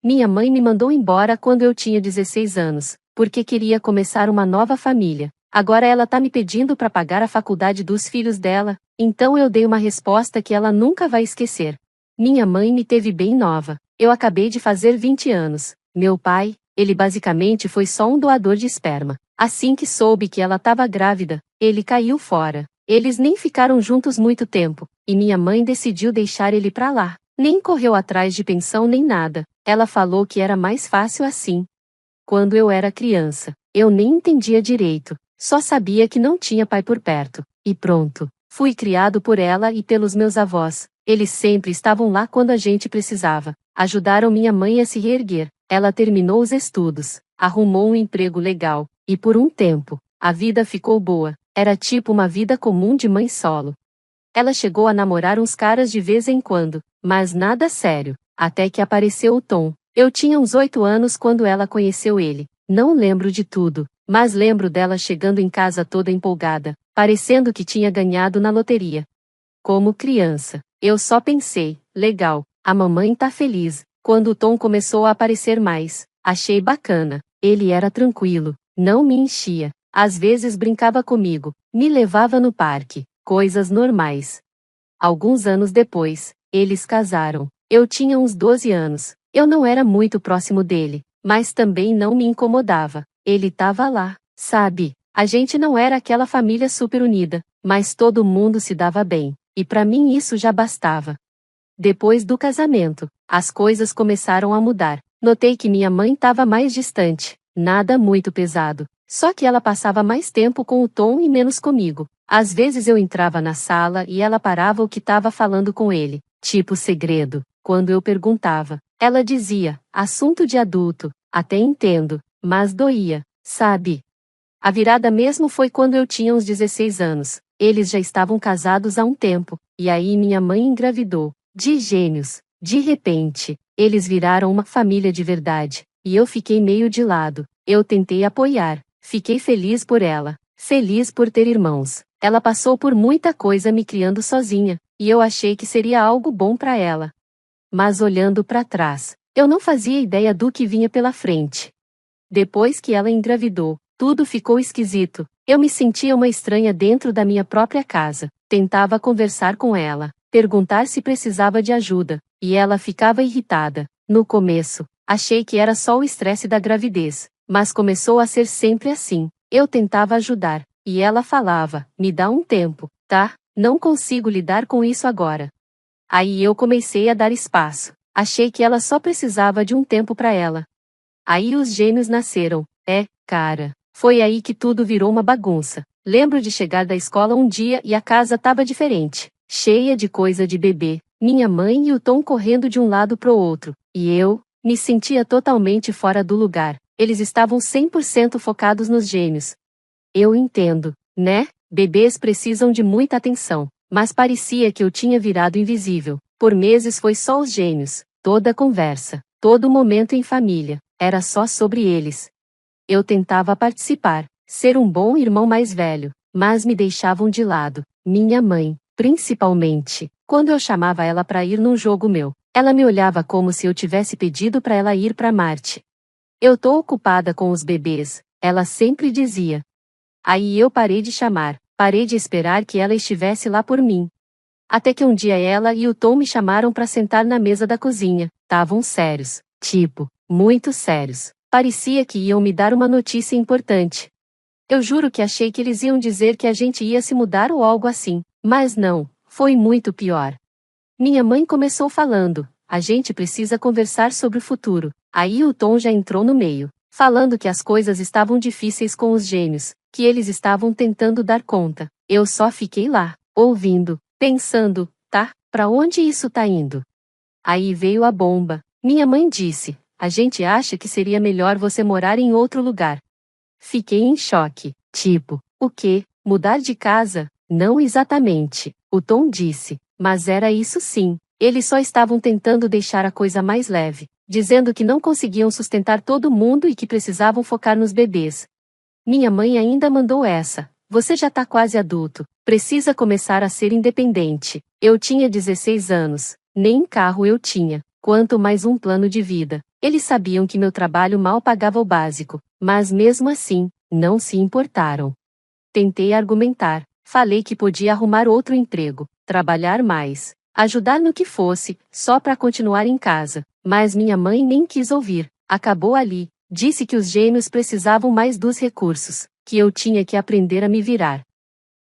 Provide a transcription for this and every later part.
Minha mãe me mandou embora quando eu tinha 16 anos, porque queria começar uma nova família. Agora ela tá me pedindo para pagar a faculdade dos filhos dela, então eu dei uma resposta que ela nunca vai esquecer. Minha mãe me teve bem nova. Eu acabei de fazer 20 anos. Meu pai, ele basicamente foi só um doador de esperma. Assim que soube que ela estava grávida, ele caiu fora. Eles nem ficaram juntos muito tempo, e minha mãe decidiu deixar ele pra lá. Nem correu atrás de pensão nem nada. Ela falou que era mais fácil assim. Quando eu era criança, eu nem entendia direito. Só sabia que não tinha pai por perto. E pronto. Fui criado por ela e pelos meus avós. Eles sempre estavam lá quando a gente precisava. Ajudaram minha mãe a se reerguer. Ela terminou os estudos, arrumou um emprego legal, e por um tempo, a vida ficou boa. Era tipo uma vida comum de mãe solo. Ela chegou a namorar uns caras de vez em quando, mas nada sério, até que apareceu o Tom. Eu tinha uns 8 anos quando ela conheceu ele. Não lembro de tudo, mas lembro dela chegando em casa toda empolgada, parecendo que tinha ganhado na loteria. Como criança, eu só pensei, legal, a mamãe tá feliz. Quando o Tom começou a aparecer mais, achei bacana. Ele era tranquilo, não me enchia. Às vezes brincava comigo, me levava no parque, coisas normais. Alguns anos depois, eles casaram. Eu tinha uns 12 anos. Eu não era muito próximo dele, mas também não me incomodava. Ele tava lá, sabe? A gente não era aquela família super unida, mas todo mundo se dava bem, e pra mim isso já bastava. Depois do casamento, as coisas começaram a mudar. Notei que minha mãe estava mais distante, nada muito pesado. Só que ela passava mais tempo com o Tom e menos comigo. Às vezes eu entrava na sala e ela parava o que estava falando com ele, tipo segredo. Quando eu perguntava, ela dizia, assunto de adulto, até entendo, mas doía, sabe? A virada mesmo foi quando eu tinha uns 16 anos. Eles já estavam casados há um tempo, e aí minha mãe engravidou. De gêmeos. De repente, eles viraram uma família de verdade, e eu fiquei meio de lado. Eu tentei apoiar, fiquei feliz por ela, feliz por ter irmãos. Ela passou por muita coisa me criando sozinha, e eu achei que seria algo bom para ela. Mas olhando para trás, eu não fazia ideia do que vinha pela frente. Depois que ela engravidou, tudo ficou esquisito. Eu me sentia uma estranha dentro da minha própria casa. Tentava conversar com ela, perguntar se precisava de ajuda, e ela ficava irritada. No começo, achei que era só o estresse da gravidez, mas começou a ser sempre assim. Eu tentava ajudar, e ela falava, me dá um tempo, tá? Não consigo lidar com isso agora. Aí eu comecei a dar espaço. Achei que ela só precisava de um tempo para ela. Aí os gêmeos nasceram. Cara, foi aí que tudo virou uma bagunça. Lembro de chegar da escola um dia e a casa tava diferente, cheia de coisa de bebê, minha mãe e o Tom correndo de um lado pro outro, e eu, me sentia totalmente fora do lugar. Eles estavam 100% focados nos gêmeos. Eu entendo, né? Bebês precisam de muita atenção, mas parecia que eu tinha virado invisível. Por meses foi só os gêmeos, toda a conversa, todo momento em família, era só sobre eles. Eu tentava participar, ser um bom irmão mais velho, mas me deixavam de lado. Minha mãe, principalmente, quando eu chamava ela para ir num jogo meu, ela me olhava como se eu tivesse pedido para ela ir para Marte. Eu tô ocupada com os bebês, ela sempre dizia. Aí eu parei de chamar, parei de esperar que ela estivesse lá por mim. Até que um dia ela e o Tom me chamaram para sentar na mesa da cozinha. Tavam sérios, tipo, muito sérios. Parecia que iam me dar uma notícia importante. Eu juro que achei que eles iam dizer que a gente ia se mudar ou algo assim, mas não, foi muito pior. Minha mãe começou falando, a gente precisa conversar sobre o futuro. Aí o Tom já entrou no meio, falando que as coisas estavam difíceis com os gêmeos, que eles estavam tentando dar conta. Eu só fiquei lá, ouvindo, pensando, tá, pra onde isso tá indo? Aí veio a bomba. Minha mãe disse, a gente acha que seria melhor você morar em outro lugar. Fiquei em choque, tipo, o quê? Mudar de casa? Não exatamente, o Tom disse, mas era isso sim. Eles só estavam tentando deixar a coisa mais leve, dizendo que não conseguiam sustentar todo mundo e que precisavam focar nos bebês. Minha mãe ainda mandou essa, você já tá quase adulto, precisa começar a ser independente. Eu tinha 16 anos, nem carro eu tinha. quanto mais um plano de vida. Eles sabiam que meu trabalho mal pagava o básico, mas mesmo assim, não se importaram. Tentei argumentar, falei que podia arrumar outro emprego, trabalhar mais, ajudar no que fosse, só para continuar em casa, mas minha mãe nem quis ouvir, acabou ali, disse que os gêmeos precisavam mais dos recursos, que eu tinha que aprender a me virar.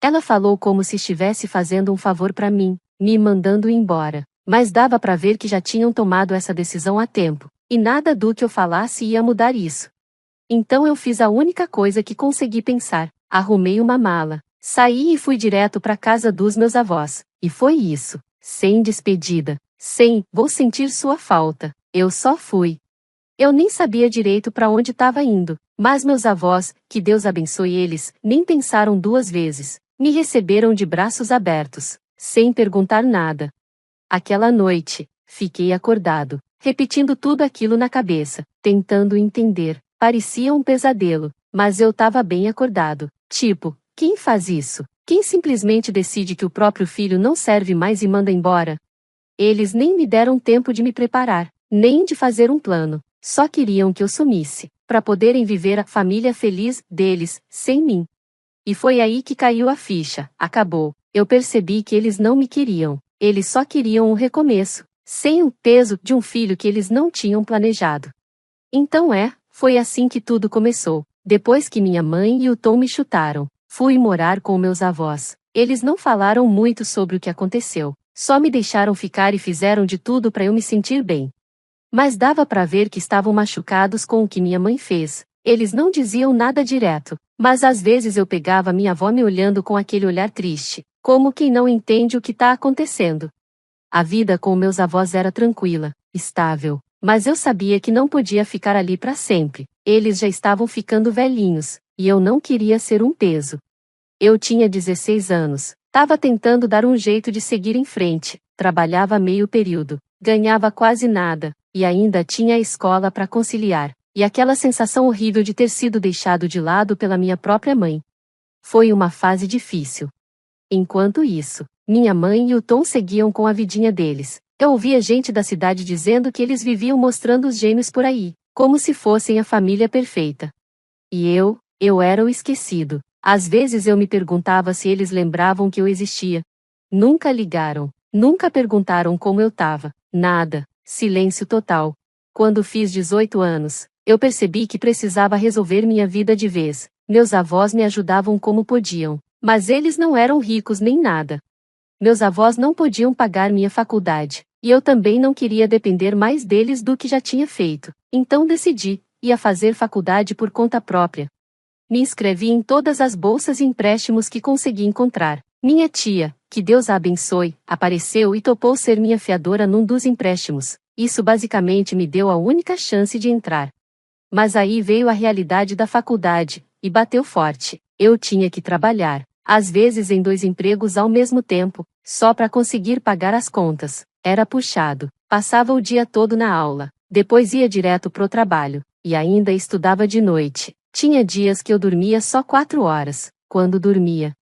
Ela falou como se estivesse fazendo um favor para mim, me mandando embora, mas dava para ver que já tinham tomado essa decisão há tempo, e nada do que eu falasse ia mudar isso. Então eu fiz a única coisa que consegui pensar, arrumei uma mala, saí e fui direto para casa dos meus avós, e foi isso, sem despedida, sem, vou sentir sua falta, eu só fui. Eu nem sabia direito para onde estava indo, mas meus avós, que Deus abençoe eles, nem pensaram duas vezes, me receberam de braços abertos, sem perguntar nada. Aquela noite, fiquei acordado, repetindo tudo aquilo na cabeça, tentando entender. Parecia um pesadelo, mas eu estava bem acordado. Tipo, quem faz isso? Quem simplesmente decide que o próprio filho não serve mais e manda embora? Eles nem me deram tempo de me preparar, nem de fazer um plano. Só queriam que eu sumisse, para poderem viver a família feliz deles, sem mim. E foi aí que caiu a ficha, acabou. Eu percebi que eles não me queriam, eles só queriam um recomeço, sem o peso de um filho que eles não tinham planejado. Então foi assim que tudo começou. Depois que minha mãe e o Tom me chutaram, fui morar com meus avós. Eles não falaram muito sobre o que aconteceu, só me deixaram ficar e fizeram de tudo para eu me sentir bem. Mas dava para ver que estavam machucados com o que minha mãe fez. Eles não diziam nada direto, mas às vezes eu pegava minha avó me olhando com aquele olhar triste, como quem não entende o que está acontecendo. A vida com meus avós era tranquila, estável, mas eu sabia que não podia ficar ali para sempre. Eles já estavam ficando velhinhos, e eu não queria ser um peso. Eu tinha 16 anos, estava tentando dar um jeito de seguir em frente, trabalhava meio período, ganhava quase nada, e ainda tinha a escola para conciliar, e aquela sensação horrível de ter sido deixado de lado pela minha própria mãe. Foi uma fase difícil. Enquanto isso, minha mãe e o Tom seguiam com a vidinha deles. Eu ouvia gente da cidade dizendo que eles viviam mostrando os gêmeos por aí, como se fossem a família perfeita. E eu era o esquecido. Às vezes eu me perguntava se eles lembravam que eu existia. Nunca ligaram, nunca perguntaram como eu tava, nada, silêncio total. Quando fiz 18 anos, eu percebi que precisava resolver minha vida de vez. Meus avós me ajudavam como podiam, mas eles não eram ricos nem nada. Meus avós não podiam pagar minha faculdade, e eu também não queria depender mais deles do que já tinha feito. Então decidi, ia fazer faculdade por conta própria. Me inscrevi em todas as bolsas e empréstimos que consegui encontrar. Minha tia, que Deus a abençoe, apareceu e topou ser minha fiadora num dos empréstimos. Isso basicamente me deu a única chance de entrar. Mas aí veio a realidade da faculdade, e bateu forte. Eu tinha que trabalhar, às vezes em 2 empregos ao mesmo tempo, só para conseguir pagar as contas. Era puxado, passava o dia todo na aula, depois ia direto pro trabalho, e ainda estudava de noite. Tinha dias que eu dormia só 4 horas, quando dormia.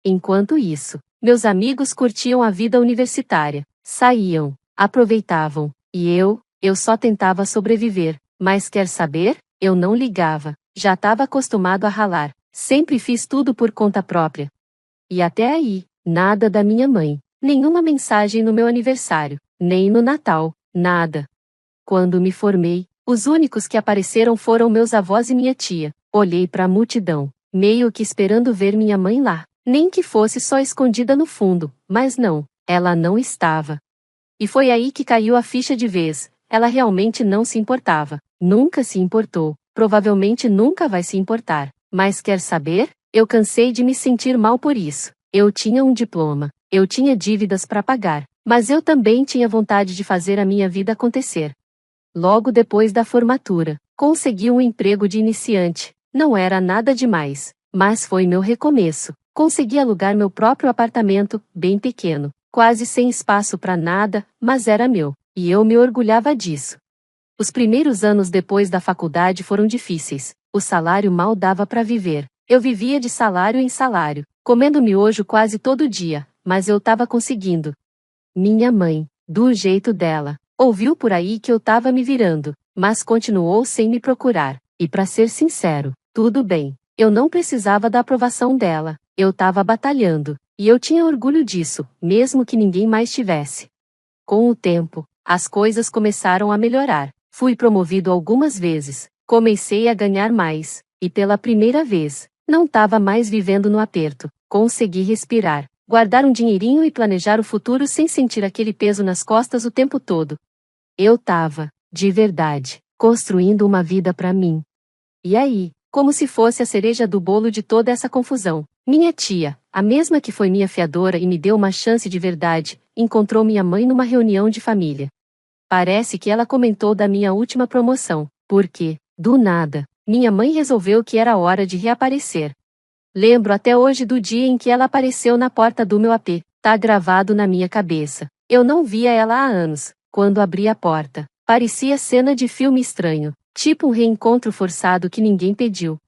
Enquanto isso, meus amigos curtiam a vida universitária, saíam, aproveitavam, e eu só tentava sobreviver. Mas quer saber? Eu não ligava, já estava acostumado a ralar, sempre fiz tudo por conta própria. E até aí, nada da minha mãe, nenhuma mensagem no meu aniversário, nem no Natal, nada. Quando me formei, os únicos que apareceram foram meus avós e minha tia. Olhei para a multidão, meio que esperando ver minha mãe lá, nem que fosse só escondida no fundo, mas não, ela não estava. E foi aí que caiu a ficha de vez. Ela realmente não se importava, nunca se importou, provavelmente nunca vai se importar. Mas quer saber? Eu cansei de me sentir mal por isso. Eu tinha um diploma, eu tinha dívidas para pagar, mas eu também tinha vontade de fazer a minha vida acontecer. Logo depois da formatura, consegui um emprego de iniciante. Não era nada demais, mas foi meu recomeço. Consegui alugar meu próprio apartamento, bem pequeno, quase sem espaço para nada, mas era meu, e eu me orgulhava disso. Os primeiros anos depois da faculdade foram difíceis. O salário mal dava para viver. Eu vivia de salário em salário, comendo miojo quase todo dia, mas eu estava conseguindo. Minha mãe, do jeito dela, Ouviu por aí que eu tava me virando, mas continuou sem me procurar. E pra ser sincero, tudo bem. Eu não precisava da aprovação dela. Eu tava batalhando, e eu tinha orgulho disso, mesmo que ninguém mais tivesse. Com o tempo, as coisas começaram a melhorar. Fui promovido algumas vezes, comecei a ganhar mais, e pela primeira vez, não tava mais vivendo no aperto. Consegui respirar, guardar um dinheirinho e planejar o futuro sem sentir aquele peso nas costas o tempo todo. Eu tava, de verdade, construindo uma vida pra mim. E aí, como se fosse a cereja do bolo de toda essa confusão, minha tia, a mesma que foi minha fiadora e me deu uma chance de verdade, encontrou minha mãe numa reunião de família. Parece que ela comentou da minha última promoção, porque, do nada, minha mãe resolveu que era hora de reaparecer. Lembro até hoje do dia em que ela apareceu na porta do meu AP, tá gravado na minha cabeça. Eu não via ela há anos. Quando abri a porta, parecia cena de filme estranho, tipo um reencontro forçado que ninguém pediu.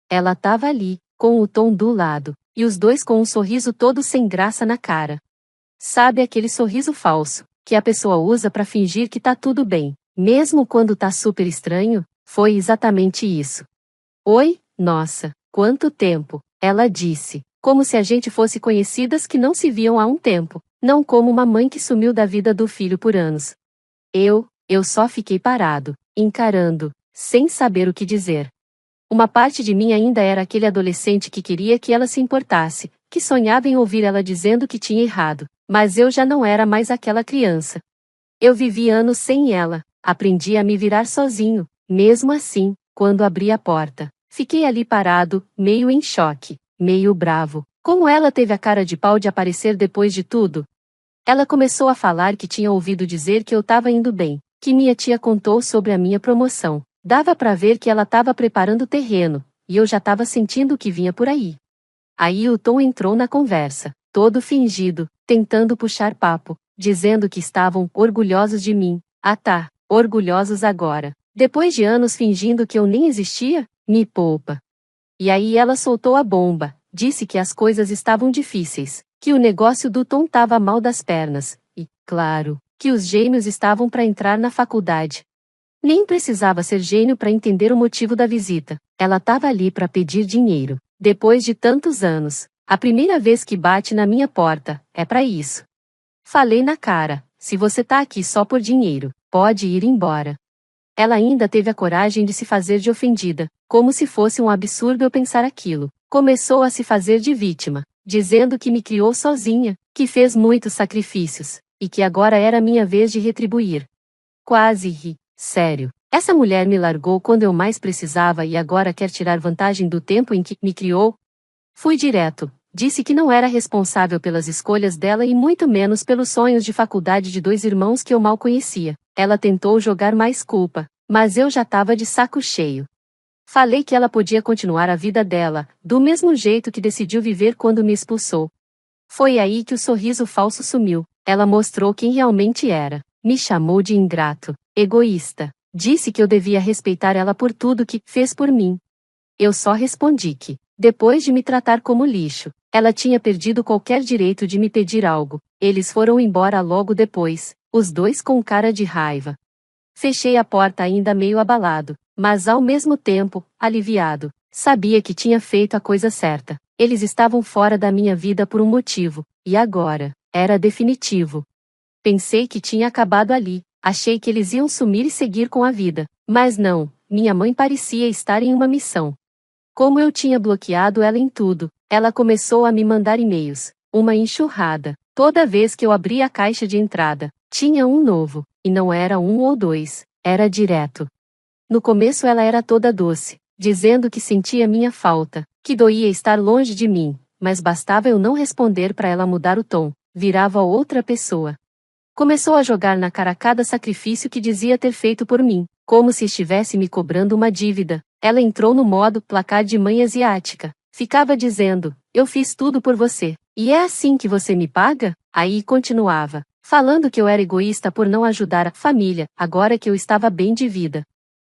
Ela tava ali, com o Tom do lado, e os dois com um sorriso todo sem graça na cara. Sabe aquele sorriso falso, que a pessoa usa pra fingir que tá tudo bem, mesmo quando tá super estranho? Foi exatamente isso. Oi, nossa, quanto tempo, ela disse, como se a gente fosse conhecidas que não se viam há um tempo, não como uma mãe que sumiu da vida do filho por anos. Eu só fiquei parado, encarando, sem saber o que dizer. Uma parte de mim ainda era aquele adolescente que queria que ela se importasse, que sonhava em ouvir ela dizendo que tinha errado, mas eu já não era mais aquela criança. Eu vivi anos sem ela, aprendi a me virar sozinho, mesmo assim, quando abri a porta, fiquei ali parado, meio em choque, meio bravo. Como ela teve a cara de pau de aparecer depois de tudo? Ela começou a falar que tinha ouvido dizer que eu tava indo bem, que minha tia contou sobre a minha promoção. Dava pra ver que ela tava preparando o terreno, e eu já tava sentindo o que vinha por aí. Aí o Tom entrou na conversa, todo fingido, tentando puxar papo, dizendo que estavam orgulhosos de mim. Ah tá, orgulhosos agora. Depois de anos fingindo que eu nem existia? Me poupa. E aí ela soltou a bomba, disse que as coisas estavam difíceis, que o negócio do Tom tava mal das pernas, e, claro, que os gêmeos estavam para entrar na faculdade. Nem precisava ser gênio para entender o motivo da visita. Ela tava ali para pedir dinheiro. Depois de tantos anos, a primeira vez que bate na minha porta, é para isso. Falei na cara, se você tá aqui só por dinheiro, pode ir embora. Ela ainda teve a coragem de se fazer de ofendida, como se fosse um absurdo eu pensar aquilo. Começou a se fazer de vítima, dizendo que me criou sozinha, que fez muitos sacrifícios, e que agora era minha vez de retribuir. Quase ri. Sério, essa mulher me largou quando eu mais precisava e agora quer tirar vantagem do tempo em que me criou? Fui direto, disse que não era responsável pelas escolhas dela e muito menos pelos sonhos de faculdade de dois irmãos que eu mal conhecia. Ela tentou jogar mais culpa, mas eu já tava de saco cheio. Falei que ela podia continuar a vida dela, do mesmo jeito que decidiu viver quando me expulsou. Foi aí que o sorriso falso sumiu. Ela mostrou quem realmente era. Me chamou de ingrato, egoísta. Disse que eu devia respeitar ela por tudo que fez por mim. Eu só respondi que, depois de me tratar como lixo, ela tinha perdido qualquer direito de me pedir algo. Eles foram embora logo depois, os dois com cara de raiva. Fechei a porta ainda meio abalado, mas ao mesmo tempo, aliviado. Sabia que tinha feito a coisa certa. Eles estavam fora da minha vida por um motivo, e agora, era definitivo. Pensei que tinha acabado ali, achei que eles iam sumir e seguir com a vida, mas não, minha mãe parecia estar em uma missão. Como eu tinha bloqueado ela em tudo, ela começou a me mandar e-mails, uma enxurrada. Toda vez que eu abria a caixa de entrada, tinha um novo, e não era um ou dois, era direto. No começo ela era toda doce, dizendo que sentia minha falta, que doía estar longe de mim, mas bastava eu não responder para ela mudar o tom, virava outra pessoa. Começou a jogar na cara cada sacrifício que dizia ter feito por mim, como se estivesse me cobrando uma dívida. Ela entrou no modo placar de mãe asiática. Ficava dizendo, eu fiz tudo por você, e é assim que você me paga? Aí continuava, falando que eu era egoísta por não ajudar a família, agora que eu estava bem de vida.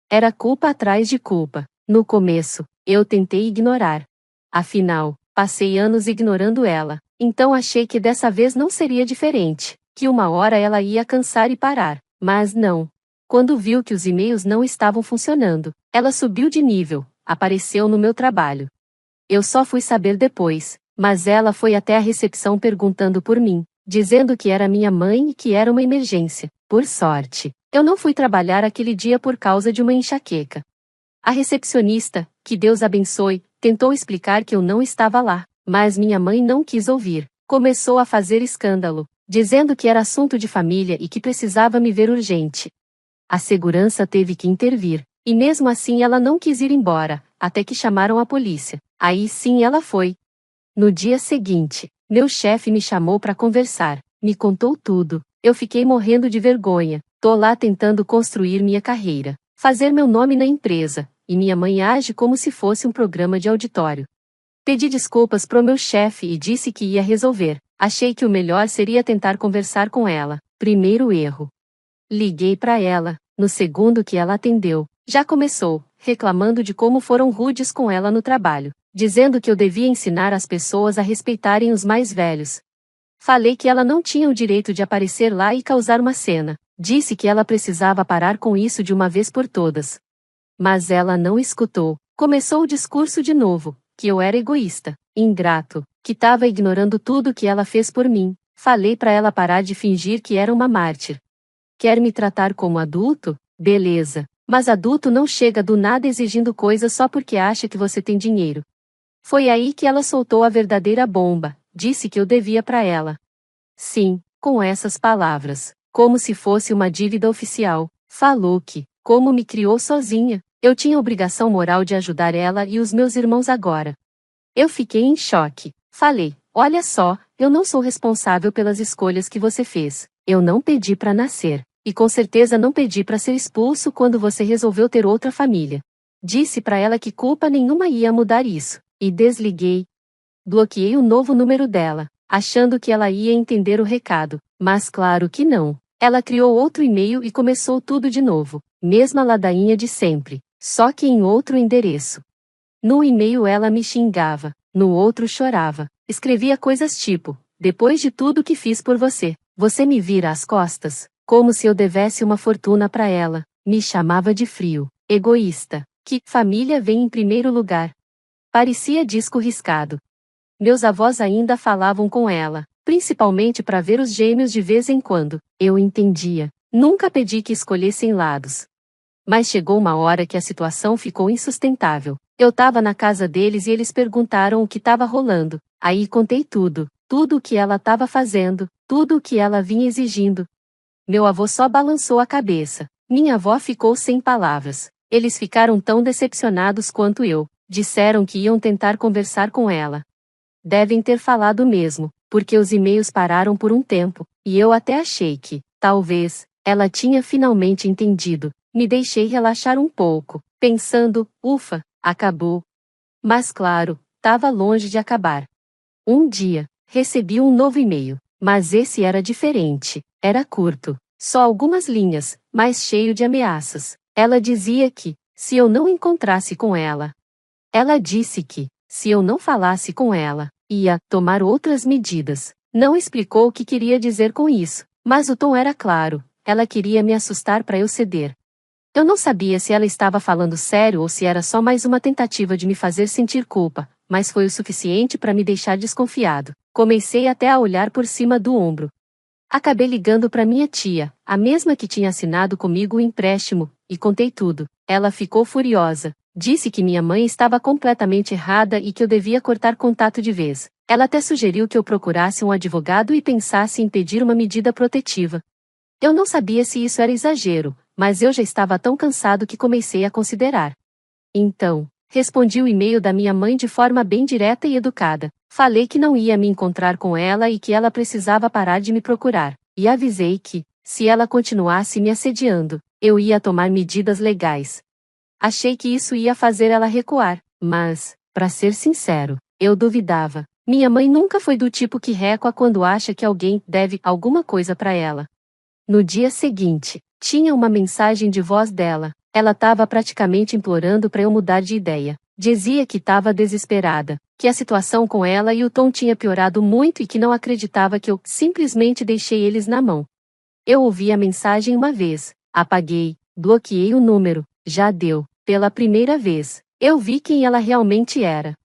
Era culpa atrás de culpa. No começo, eu tentei ignorar. Afinal, passei anos ignorando ela, então achei que dessa vez não seria diferente, que uma hora ela ia cansar e parar. Mas não. Quando viu que os e-mails não estavam funcionando, ela subiu de nível, apareceu no meu trabalho. Eu só fui saber depois, mas ela foi até a recepção perguntando por mim, dizendo que era minha mãe e que era uma emergência. Por sorte, eu não fui trabalhar aquele dia por causa de uma enxaqueca. A recepcionista, que Deus abençoe, tentou explicar que eu não estava lá, mas minha mãe não quis ouvir. Começou a fazer escândalo, dizendo que era assunto de família e que precisava me ver urgente. A segurança teve que intervir, e mesmo assim ela não quis ir embora, até que chamaram a polícia. Aí sim ela foi. No dia seguinte, meu chefe me chamou para conversar, me contou tudo. Eu fiquei morrendo de vergonha. Tô lá tentando construir minha carreira, fazer meu nome na empresa, e minha mãe age como se fosse um programa de auditório. Pedi desculpas pro meu chefe e disse que ia resolver. Achei que o melhor seria tentar conversar com ela. Primeiro erro. Liguei para ela. No segundo que ela atendeu, já começou, reclamando de como foram rudes com ela no trabalho, dizendo que eu devia ensinar as pessoas a respeitarem os mais velhos. Falei que ela não tinha o direito de aparecer lá e causar uma cena. Disse que ela precisava parar com isso de uma vez por todas. Mas ela não escutou. Começou o discurso de novo, que eu era egoísta, ingrato, que estava ignorando tudo que ela fez por mim. Falei para ela parar de fingir que era uma mártir. Quer me tratar como adulto? Beleza. Mas adulto não chega do nada exigindo coisas só porque acha que você tem dinheiro. Foi aí que ela soltou a verdadeira bomba. Disse que eu devia para ela. Sim, com essas palavras, como se fosse uma dívida oficial. Falou que, como me criou sozinha, eu tinha obrigação moral de ajudar ela e os meus irmãos agora. Eu fiquei em choque. Falei, olha só, eu não sou responsável pelas escolhas que você fez. Eu não pedi para nascer. E com certeza não pedi para ser expulso quando você resolveu ter outra família. Disse para ela que culpa nenhuma ia mudar isso. E desliguei. Bloqueei o novo número dela, achando que ela ia entender o recado, mas claro que não. Ela criou outro e-mail e começou tudo de novo, mesma ladainha de sempre, só que em outro endereço. No e-mail ela me xingava, no outro chorava, escrevia coisas tipo, depois de tudo que fiz por você, você me vira as costas, como se eu devesse uma fortuna para ela, me chamava de frio, egoísta, que família vem em primeiro lugar. Parecia disco riscado. Meus avós ainda falavam com ela, principalmente para ver os gêmeos de vez em quando. Eu entendia. Nunca pedi que escolhessem lados. Mas chegou uma hora que a situação ficou insustentável. Eu estava na casa deles e eles perguntaram o que estava rolando. Aí contei tudo o que ela estava fazendo, tudo o que ela vinha exigindo. Meu avô só balançou a cabeça. Minha avó ficou sem palavras. Eles ficaram tão decepcionados quanto eu. Disseram que iam tentar conversar com ela. Devem ter falado mesmo, porque os e-mails pararam por um tempo, e eu até achei que, talvez, ela tinha finalmente entendido. Me deixei relaxar um pouco, pensando, ufa, acabou. Mas claro, estava longe de acabar. Um dia, recebi um novo e-mail, mas esse era diferente, era curto, só algumas linhas, mas cheio de ameaças. Ela dizia que, se eu não encontrasse com ela, ela disse que, se eu não falasse com ela, ia tomar outras medidas. Não explicou o que queria dizer com isso, mas o tom era claro. Ela queria me assustar para eu ceder. Eu não sabia se ela estava falando sério ou se era só mais uma tentativa de me fazer sentir culpa, mas foi o suficiente para me deixar desconfiado. Comecei até a olhar por cima do ombro. Acabei ligando para minha tia, a mesma que tinha assinado comigo o empréstimo, e contei tudo. Ela ficou furiosa. Disse que minha mãe estava completamente errada e que eu devia cortar contato de vez. Ela até sugeriu que eu procurasse um advogado e pensasse em pedir uma medida protetiva. Eu não sabia se isso era exagero, mas eu já estava tão cansado que comecei a considerar. Então, respondi o e-mail da minha mãe de forma bem direta e educada. Falei que não ia me encontrar com ela e que ela precisava parar de me procurar. E avisei que, se ela continuasse me assediando, eu ia tomar medidas legais. Achei que isso ia fazer ela recuar, mas, para ser sincero, eu duvidava. Minha mãe nunca foi do tipo que recua quando acha que alguém deve alguma coisa para ela. No dia seguinte, tinha uma mensagem de voz dela. Ela estava praticamente implorando para eu mudar de ideia. Dizia que estava desesperada, que a situação com ela e o Tom tinha piorado muito e que não acreditava que eu simplesmente deixei eles na mão. Eu ouvi a mensagem uma vez, apaguei, bloqueei o número, já deu. Pela primeira vez, eu vi quem ela realmente era.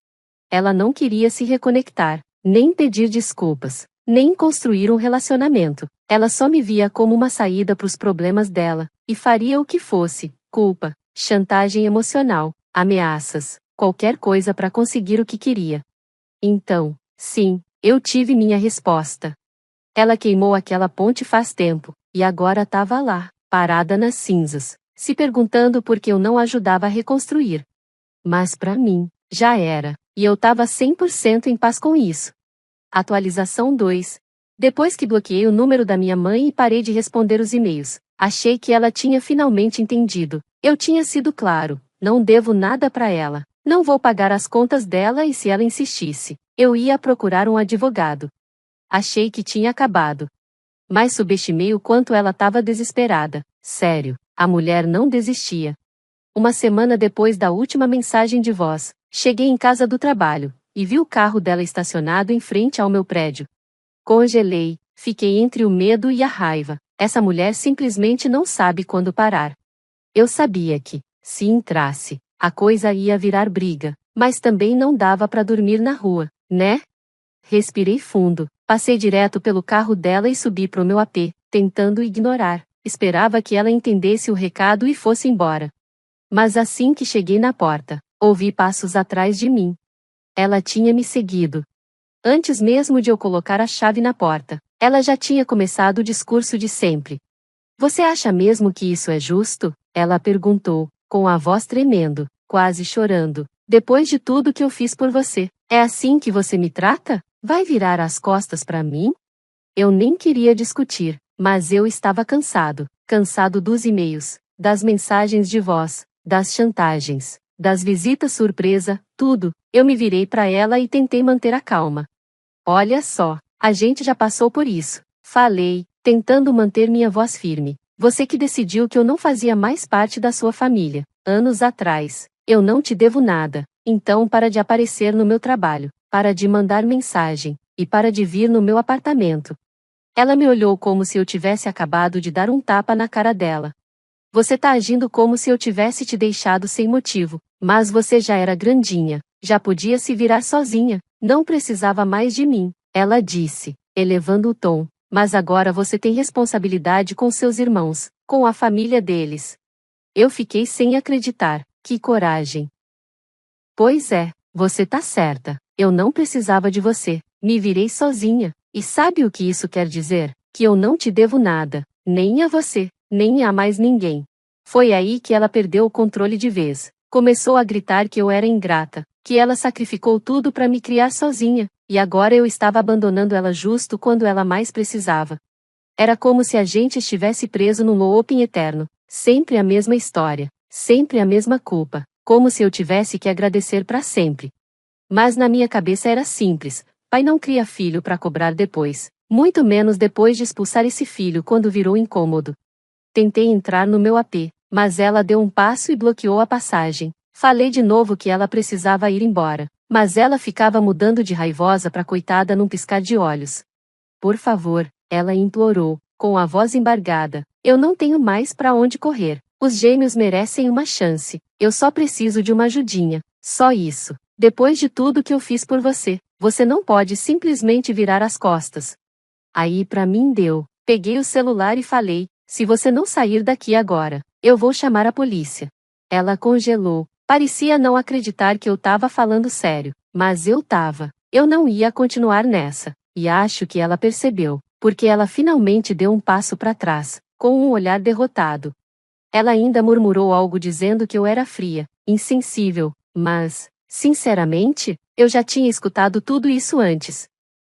Ela não queria se reconectar, nem pedir desculpas, nem construir um relacionamento. Ela só me via como uma saída para os problemas dela, e faria o que fosse, culpa, chantagem emocional, ameaças, qualquer coisa para conseguir o que queria. Então, sim, eu tive minha resposta. Ela queimou aquela ponte faz tempo, e agora estava lá, parada nas cinzas, se perguntando por que eu não ajudava a reconstruir. Mas para mim, já era, e eu estava 100% em paz com isso. Atualização 2. Depois que bloqueei o número da minha mãe e parei de responder os e-mails, achei que ela tinha finalmente entendido. Eu tinha sido claro, não devo nada para ela. Não vou pagar as contas dela e se ela insistisse, eu ia procurar um advogado. Achei que tinha acabado. Mas subestimei o quanto ela estava desesperada. Sério, a mulher não desistia. Uma semana depois da última mensagem de voz, cheguei em casa do trabalho, e vi o carro dela estacionado em frente ao meu prédio. Congelei, fiquei entre o medo e a raiva. Essa mulher simplesmente não sabe quando parar. Eu sabia que, se entrasse, a coisa ia virar briga, mas também não dava para dormir na rua, né? Respirei fundo, passei direto pelo carro dela e subi pro meu AP, tentando ignorar. Esperava que ela entendesse o recado e fosse embora. Mas assim que cheguei na porta, ouvi passos atrás de mim. Ela tinha me seguido. Antes mesmo de eu colocar a chave na porta, ela já tinha começado o discurso de sempre. Você acha mesmo que isso é justo? Ela perguntou, com a voz tremendo, quase chorando. Depois de tudo que eu fiz por você, é assim que você me trata? Vai virar as costas para mim? Eu nem queria discutir, mas eu estava cansado. Cansado dos e-mails, das mensagens de voz, das chantagens, das visitas surpresa, tudo. Eu me virei para ela e tentei manter a calma. Olha só, a gente já passou por isso. Falei, tentando manter minha voz firme. Você que decidiu que eu não fazia mais parte da sua família, anos atrás. Eu não te devo nada, então para de aparecer no meu trabalho, para de mandar mensagem, e para de vir no meu apartamento. Ela me olhou como se eu tivesse acabado de dar um tapa na cara dela. Você tá agindo como se eu tivesse te deixado sem motivo, mas você já era grandinha, já podia se virar sozinha, não precisava mais de mim, ela disse, elevando o tom, mas agora você tem responsabilidade com seus irmãos, com a família deles. Eu fiquei sem acreditar, que coragem. Pois é, você tá certa, eu não precisava de você, me virei sozinha, e sabe o que isso quer dizer? Que eu não te devo nada, nem a você, nem a mais ninguém. Foi aí que ela perdeu o controle de vez. Começou a gritar que eu era ingrata, que ela sacrificou tudo para me criar sozinha, e agora eu estava abandonando ela justo quando ela mais precisava. Era como se a gente estivesse preso num looping eterno, sempre a mesma história, sempre a mesma culpa, como se eu tivesse que agradecer para sempre. Mas na minha cabeça era simples, pai não cria filho para cobrar depois, muito menos depois de expulsar esse filho quando virou incômodo. Tentei entrar no meu AP, mas ela deu um passo e bloqueou a passagem. Falei de novo que ela precisava ir embora, mas ela ficava mudando de raivosa para coitada num piscar de olhos. Por favor, ela implorou, com a voz embargada, eu não tenho mais para onde correr. Os gêmeos merecem uma chance, eu só preciso de uma ajudinha, só isso. Depois de tudo que eu fiz por você, você não pode simplesmente virar as costas. Aí pra mim deu, peguei o celular e falei, se você não sair daqui agora, eu vou chamar a polícia. Ela congelou, parecia não acreditar que eu tava falando sério, mas eu tava. Eu não ia continuar nessa, e acho que ela percebeu, porque ela finalmente deu um passo para trás, com um olhar derrotado. Ela ainda murmurou algo dizendo que eu era fria, insensível, mas, sinceramente, eu já tinha escutado tudo isso antes.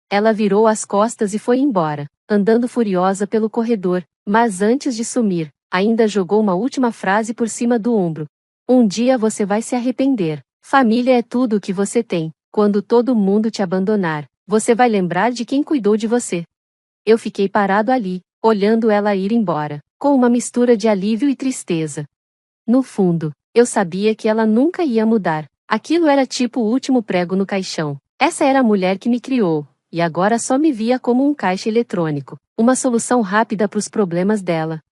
Ela virou as costas e foi embora, andando furiosa pelo corredor, mas antes de sumir, ainda jogou uma última frase por cima do ombro. Um dia você vai se arrepender. Família é tudo o que você tem. Quando todo mundo te abandonar, você vai lembrar de quem cuidou de você. Eu fiquei parado ali, olhando ela ir embora, com uma mistura de alívio e tristeza. No fundo, eu sabia que ela nunca ia mudar. Aquilo era tipo o último prego no caixão. Essa era a mulher que me criou, e agora só me via como um caixa eletrônico, uma solução rápida para os problemas dela.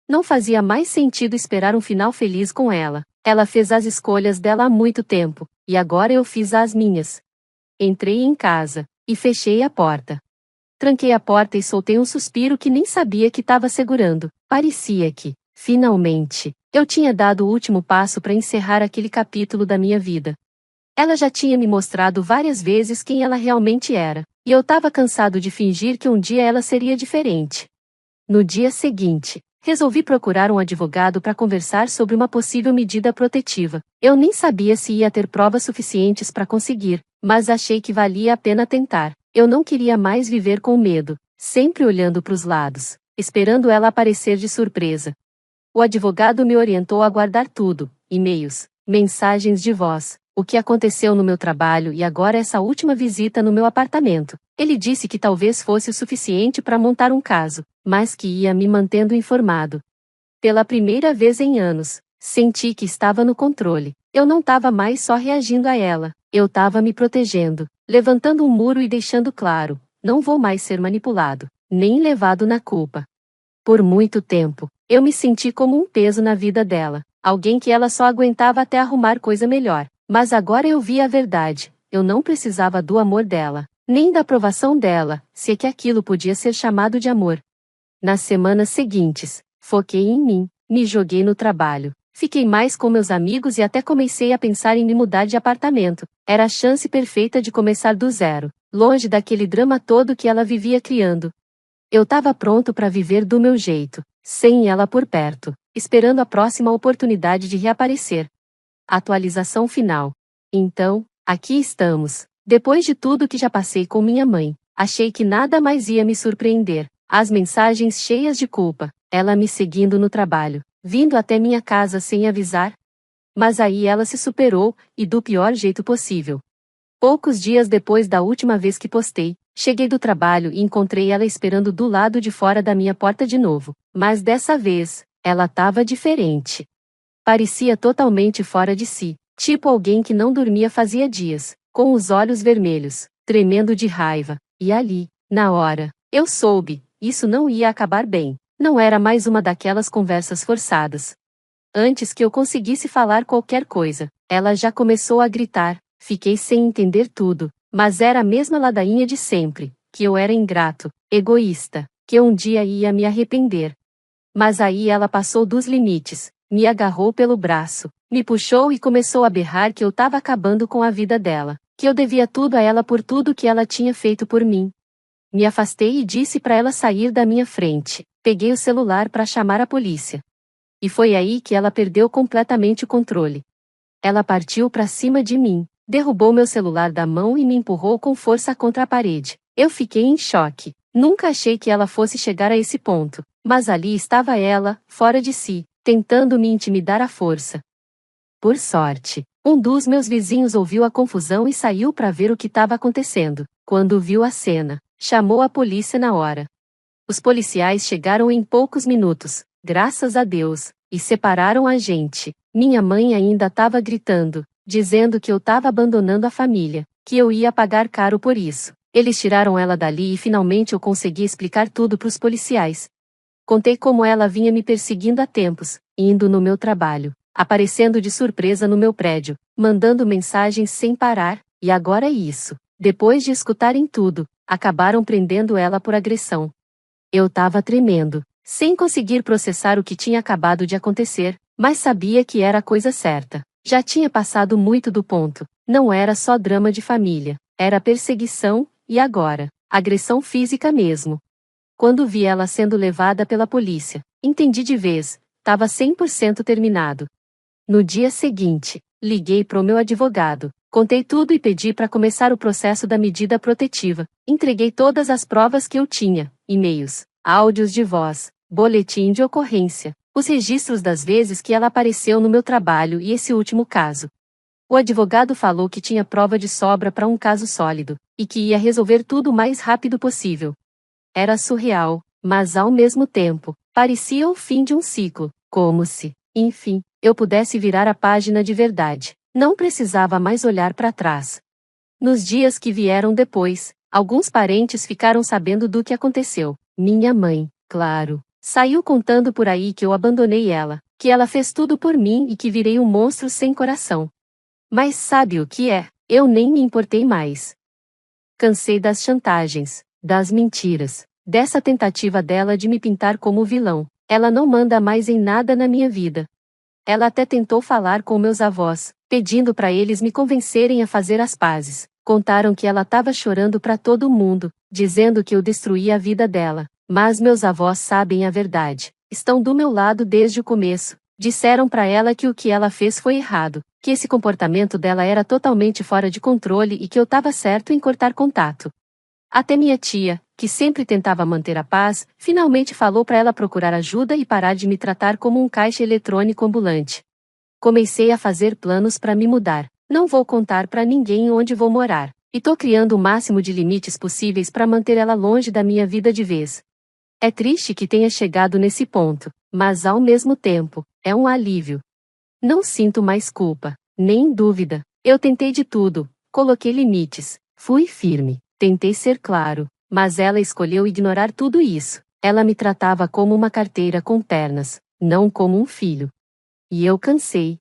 Não fazia mais sentido esperar um final feliz com ela. Ela fez as escolhas dela há muito tempo, e agora eu fiz as minhas. Entrei em casa, e fechei a porta. Tranquei a porta e soltei um suspiro que nem sabia que estava segurando. Parecia que, finalmente, eu tinha dado o último passo para encerrar aquele capítulo da minha vida. Ela já tinha me mostrado várias vezes quem ela realmente era, e eu estava cansado de fingir que um dia ela seria diferente. No dia seguinte, resolvi procurar um advogado para conversar sobre uma possível medida protetiva. Eu nem sabia se ia ter provas suficientes para conseguir, mas achei que valia a pena tentar. Eu não queria mais viver com medo, sempre olhando para os lados, esperando ela aparecer de surpresa. O advogado me orientou a guardar tudo: e-mails, mensagens de voz, o que aconteceu no meu trabalho e agora essa última visita no meu apartamento. Ele disse que talvez fosse o suficiente para montar um caso, mas que ia me mantendo informado. Pela primeira vez em anos, senti que estava no controle. Eu não estava mais só reagindo a ela, eu estava me protegendo, levantando um muro e deixando claro: não vou mais ser manipulado, nem levado na culpa. Por muito tempo, eu me senti como um peso na vida dela, alguém que ela só aguentava até arrumar coisa melhor. Mas agora eu vi a verdade: eu não precisava do amor dela, nem da aprovação dela, se é que aquilo podia ser chamado de amor. Nas semanas seguintes, foquei em mim, me joguei no trabalho, fiquei mais com meus amigos e até comecei a pensar em me mudar de apartamento. Era a chance perfeita de começar do zero, longe daquele drama todo que ela vivia criando. Eu estava pronto para viver do meu jeito, sem ela por perto, esperando a próxima oportunidade de reaparecer. Atualização final. Então, aqui estamos. Depois de tudo que já passei com minha mãe, achei que nada mais ia me surpreender. As mensagens cheias de culpa, ela me seguindo no trabalho, vindo até minha casa sem avisar. Mas aí ela se superou, e do pior jeito possível. Poucos dias depois da última vez que postei, cheguei do trabalho e encontrei ela esperando do lado de fora da minha porta de novo. Mas dessa vez, ela estava diferente. Parecia totalmente fora de si, tipo alguém que não dormia fazia dias, com os olhos vermelhos, tremendo de raiva. E ali, na hora, eu soube, isso não ia acabar bem. Não era mais uma daquelas conversas forçadas. Antes que eu conseguisse falar qualquer coisa, ela já começou a gritar. Fiquei sem entender tudo, mas era a mesma ladainha de sempre, que eu era ingrato, egoísta, que um dia ia me arrepender. Mas aí ela passou dos limites. Me agarrou pelo braço, me puxou e começou a berrar que eu estava acabando com a vida dela, que eu devia tudo a ela por tudo que ela tinha feito por mim. Me afastei e disse para ela sair da minha frente. Peguei o celular para chamar a polícia. E foi aí que ela perdeu completamente o controle. Ela partiu para cima de mim, derrubou meu celular da mão e me empurrou com força contra a parede. Eu fiquei em choque. Nunca achei que ela fosse chegar a esse ponto, mas ali estava ela, fora de si, tentando me intimidar à força. Por sorte, um dos meus vizinhos ouviu a confusão e saiu para ver o que estava acontecendo. Quando viu a cena, chamou a polícia na hora. Os policiais chegaram em poucos minutos, graças a Deus, e separaram a gente. Minha mãe ainda estava gritando, dizendo que eu estava abandonando a família, que eu ia pagar caro por isso. Eles tiraram ela dali e finalmente eu consegui explicar tudo para os policiais. Contei como ela vinha me perseguindo há tempos, indo no meu trabalho, aparecendo de surpresa no meu prédio, mandando mensagens sem parar, e agora é isso. Depois de escutarem tudo, acabaram prendendo ela por agressão. Eu estava tremendo, sem conseguir processar o que tinha acabado de acontecer, mas sabia que era a coisa certa. Já tinha passado muito do ponto, não era só drama de família, era perseguição, e agora, agressão física mesmo. Quando vi ela sendo levada pela polícia, entendi de vez, estava 100% terminado. No dia seguinte, liguei pro meu advogado, contei tudo e pedi para começar o processo da medida protetiva. Entreguei todas as provas que eu tinha, e-mails, áudios de voz, boletim de ocorrência, os registros das vezes que ela apareceu no meu trabalho e esse último caso. O advogado falou que tinha prova de sobra para um caso sólido, e que ia resolver tudo o mais rápido possível. Era surreal, mas ao mesmo tempo, parecia o fim de um ciclo, como se, enfim, eu pudesse virar a página de verdade. Não precisava mais olhar para trás. Nos dias que vieram depois, alguns parentes ficaram sabendo do que aconteceu, Minha mãe, claro, saiu contando por aí que eu abandonei ela, que ela fez tudo por mim e que virei um monstro sem coração. Mas sabe o que é? Eu nem me importei mais. Cansei das chantagens, das mentiras, dessa tentativa dela de me pintar como vilão. Ela não manda mais em nada na minha vida. Ela até tentou falar com meus avós, pedindo para eles me convencerem a fazer as pazes. Contaram que ela estava chorando para todo mundo, dizendo que eu destruía a vida dela. Mas meus avós sabem a verdade. Estão do meu lado desde o começo. Disseram para ela que o que ela fez foi errado, que esse comportamento dela era totalmente fora de controle e que eu estava certo em cortar contato. Até minha tia, que sempre tentava manter a paz, finalmente falou para ela procurar ajuda e parar de me tratar como um caixa eletrônico ambulante. Comecei a fazer planos para me mudar. Não vou contar para ninguém onde vou morar. E tô criando o máximo de limites possíveis para manter ela longe da minha vida de vez. É triste que tenha chegado nesse ponto, mas ao mesmo tempo, é um alívio. Não sinto mais culpa, nem dúvida. Eu tentei de tudo, coloquei limites, fui firme, tentei ser claro, mas ela escolheu ignorar tudo isso. Ela me tratava como uma carteira com pernas, não como um filho. E eu cansei.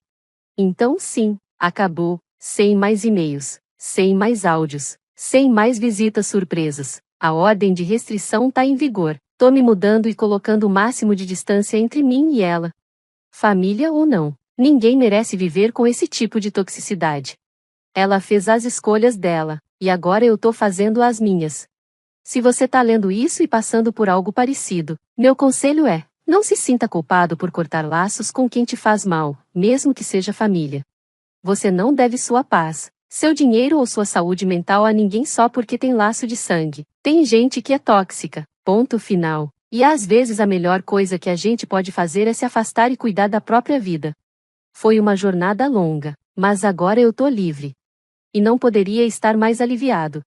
Então sim, acabou, sem mais e-mails, sem mais áudios, sem mais visitas surpresas. A ordem de restrição tá em vigor. Tô me mudando e colocando o máximo de distância entre mim e ela. Família ou não, ninguém merece viver com esse tipo de toxicidade. Ela fez as escolhas dela, e agora eu tô fazendo as minhas. Se você tá lendo isso e passando por algo parecido, meu conselho é: não se sinta culpado por cortar laços com quem te faz mal, mesmo que seja família. Você não deve sua paz, seu dinheiro ou sua saúde mental a ninguém só porque tem laço de sangue. Tem gente que é tóxica, ponto final. E às vezes a melhor coisa que a gente pode fazer é se afastar e cuidar da própria vida. Foi uma jornada longa, mas agora eu tô livre. E não poderia estar mais aliviado.